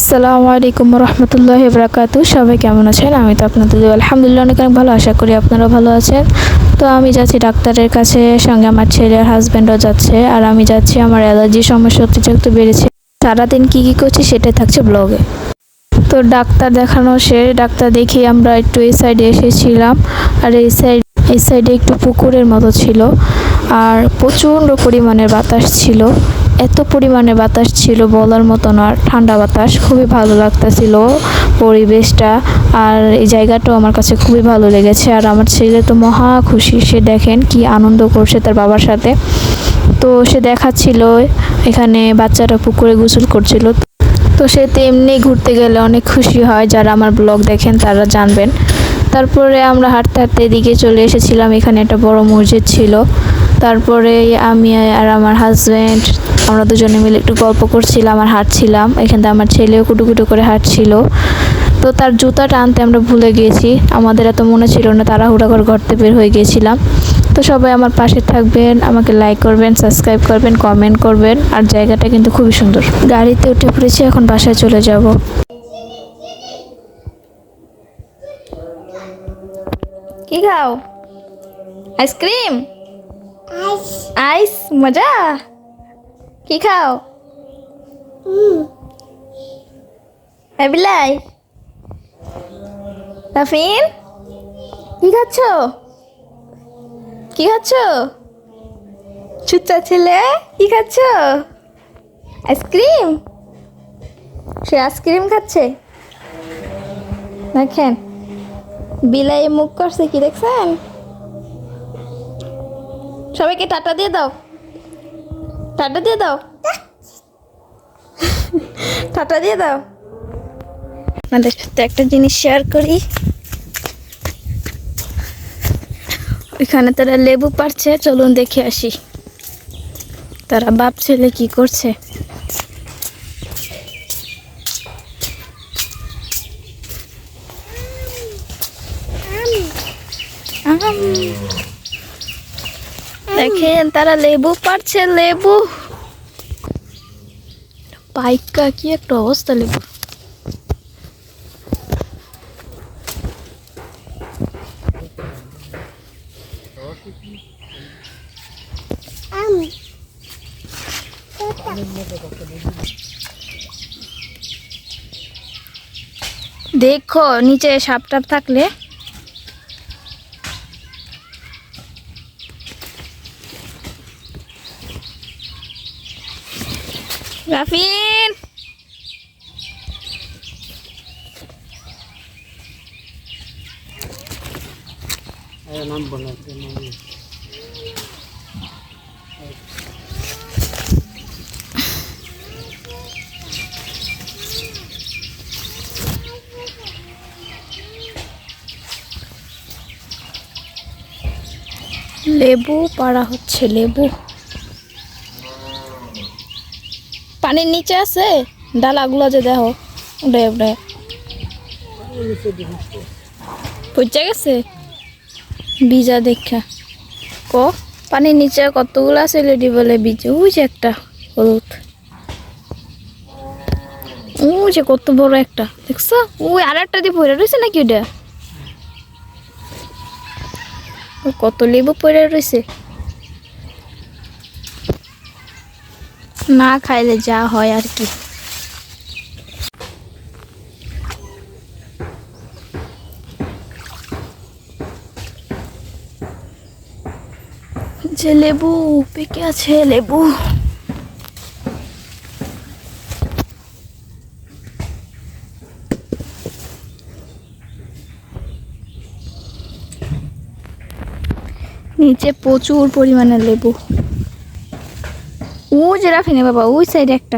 আসসালামু আলাইকুম রহমতুল্লাহি বারাকাতু। সবাই কেমন আছেন? আমি তো আপনাদের আলহামদুলিল্লাহ অনেক ভালো, আশা করি আপনারা ভালো আছেন। তো আমি যাচ্ছি ডাক্তারের কাছে, সঙ্গে আমার ছেলের হাজব্যান্ডও যাচ্ছে, আর আমি যাচ্ছি আমার অ্যালার্জি সমস্যা অতিরিক্ত বেড়েছে। সারাদিন কী করছি সেটাই থাকছে ব্লগে। তো ডাক্তার দেখানো শেষ, ডাক্তার দেখিয়ে আমরা একটু এই সাইডে এসেছিলাম, আর এই সাইডে একটু পুকুরের মতো ছিল, আর প্রচণ্ড পরিমাণের বাতাস ছিল। এত পরিমাণে বাতাস ছিল বলার মতো না, ঠান্ডা বাতাস, খুবই ভালো লাগতেছিল পরিবেশটা। আর এই জায়গাটাও আমার কাছে খুবই ভালো লেগেছে। আর আমার ছেলে তো মহা খুশি, সে দেখেন কি আনন্দ করছে তার বাবার সাথে। তো সে দেখাচ্ছিল এখানে বাচ্চারা পুকুরে গোসল করছিল। তো সে তেমনি ঘুরতে গেলে অনেক খুশি হয়, যারা আমার ব্লগ দেখেন তারা জানবেন। তারপরে আমরা হাঁটতে হাঁটতে এদিকে চলে এসেছিলাম, এখানে একটা বড় মসজিদ ছিল। তারপরে আমি আর আমার হাজব্যান্ড আমরা দুজনে মিলে একটু গল্প করছিলাম আর হাঁটছিলাম। এখান থেকে আমার ছেলেও কুটুকুটু করে হাঁটছিল। তো তার জুতাটা আনতে আমরা ভুলে গিয়েছি, আমাদের এত মনে ছিল না, তাড়াহুড়া করে ঘর থেকে বের হয়ে গিয়েছিলাম। তো সবাই আমার পাশে থাকবেন, আমাকে লাইক করবেন, সাবস্ক্রাইব করবেন, কমেন্ট করবেন। আর জায়গাটা কিন্তু খুবই সুন্দর। গাড়িতে উঠে পড়েছি, এখন বাসায় চলে যাব। কি খাও? আইসক্রিম? আইস মজা? কি খাও? বিলাই রাফিন, কি খাচ্ছ? কি খাচ্ছ? চুচ্চা ছেলে, কি খাচ্ছ? আইসক্রিম? সে আইসক্রিম খাচ্ছে। দেখেন বিলাই মুখ করছে, কি দেখছেন? সবাইকে টাটা দিয়ে দাও, টাটা দিয়ে দাও, টাটা দিয়ে দাও। আপনাদের সাথে একটা জিনিস শেয়ার করি। ওইখানে তারা লেবু পাড়ছে, চলুন দেখে আসি তারা বাপ ছেলে কি করছে। দেখেন তারা লেবু পাড়ছে, লেবু পাইকা, কি একটা অবস্থা লেবু। দেখো নিচে সাপ টাপ থাকলে। রাফিন, লেবু পাড়া হচ্ছে, লেবু পানির নিচে আছে, ডালাগুলো যে দেখো উড়ে উড়ে পচে গেছে বীজা দেখা। পানির নিচে কতগুলো আছে লেডি বলে বীজ। ওই যে একটা হলুদ, ওই যে কত বড় একটা দেখছো। ওই আর একটা দিয়ে পড়ে রয়েছে নাকি ওটা? কত লেবু পড়ে রয়েছে, না খাইলে যা হয় আর কি। যে লেবু পেকে আছে, লেবু নিচে প্রচুর পরিমাণে লেবু। ও যে রাফিনে বাবা, ওই সাইডে একটা।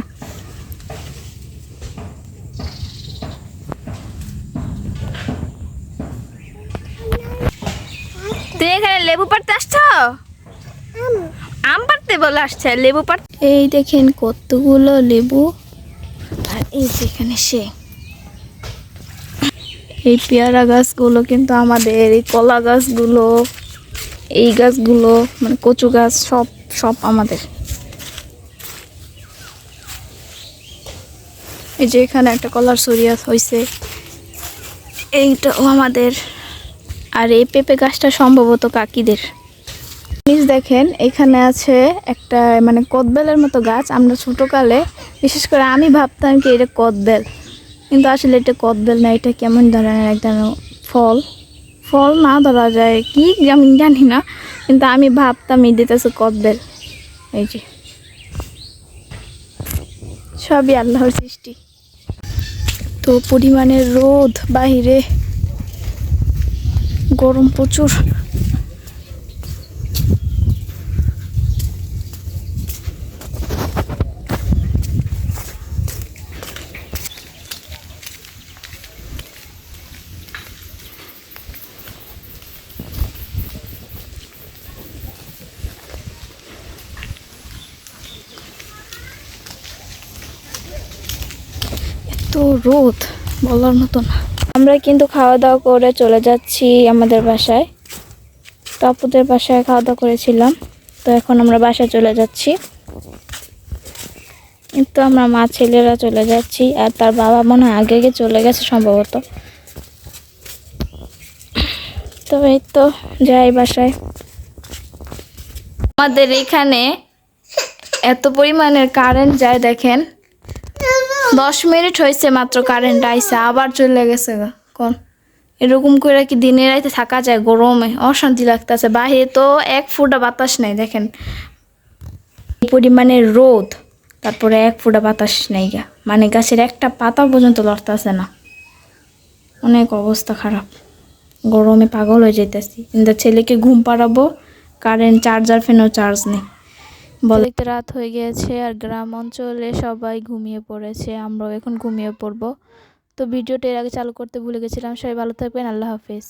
তুমি এখানে লেবু পাড়তে আসছো? আম পাড়তে বলে আসছে, লেবু পাড়তে। এই দেখেন কতগুলো লেবু। আর এই যেখানে সে এই পেয়ারা গাছগুলো কিন্তু আমাদের, এই কলা গাছগুলো, এই গাছগুলো মানে কচু গাছ, সব সব আমাদের। এই যে এখানে একটা কলার সরিয়া হয়েছে, এইটাও আমাদের। আর এই পেঁপে গাছটা সম্ভবত কাকিদের। নিজ দেখেন এখানে আছে একটা মানে কদবেলের মতো গাছ। আমরা ছোটোকালে বিশেষ করে আমি ভাবতাম কি এটা কদবেল, কিন্তু আসলে এটা কদবেল না, এটা কেমন ধরনের এক ধরনের ফল। ফল না ধরা যায় কি আমি জানি না, কিন্তু আমি ভাবতাম এই দিতেছে কদবেল। এই যে সবই আল্লাহর সৃষ্টি। তো পরিমাণের রোদ, বাহিরে গরম প্রচুর। তো রোদ বলার মতো না। আমরা কিন্তু খাওয়া দাওয়া করে চলে যাচ্ছি আমাদের বাসায়। তো আপুদের বাসায় খাওয়া দাওয়া করেছিলাম, তো এখন আমরা বাসায় চলে যাচ্ছি। তো আমরা মা ছেলেরা চলে যাচ্ছি, আর তার বাবা মনে হয় আগে আগে চলে গেছে সম্ভবত। তো এই তো যাই বাসায়। আমাদের এখানে এত পরিমাণের কারেন্ট যায় দেখেন, 10 মিনিট হয়েছে মাত্র কারেন্ট আইসা আবার চলে গেছে। কোন এরকম করে কি দিনে রাইতে থাকা যায়? গরমে অশান্তি লাগতেছে। বাইরে তো এক ফুটা বাতাস নেই দেখেন, পরিমাণের রোদ, তারপরে এক ফুটা বাতাস নেই গা, মানে গাছের একটা পাতা পর্যন্ত লড়তেছে না। অনেক অবস্থা খারাপ, গরমে পাগল হয়ে যেতেছি। কিন্তু ছেলেকে ঘুম পাড়াবো, কারেন্ট চার্জার ফ্যানও চার্জ নেই। বলতে রাত হয়ে গিয়েছে আর গ্রাম অঞ্চলে সবাই ঘুমিয়ে পড়েছে, আমরাও এখন ঘুমিয়ে পড়বো। তো ভিডিওটা এর আগে চালু করতে ভুলে গেছিলাম। সবাই ভালো থাকবেন, আল্লাহ হাফেজ।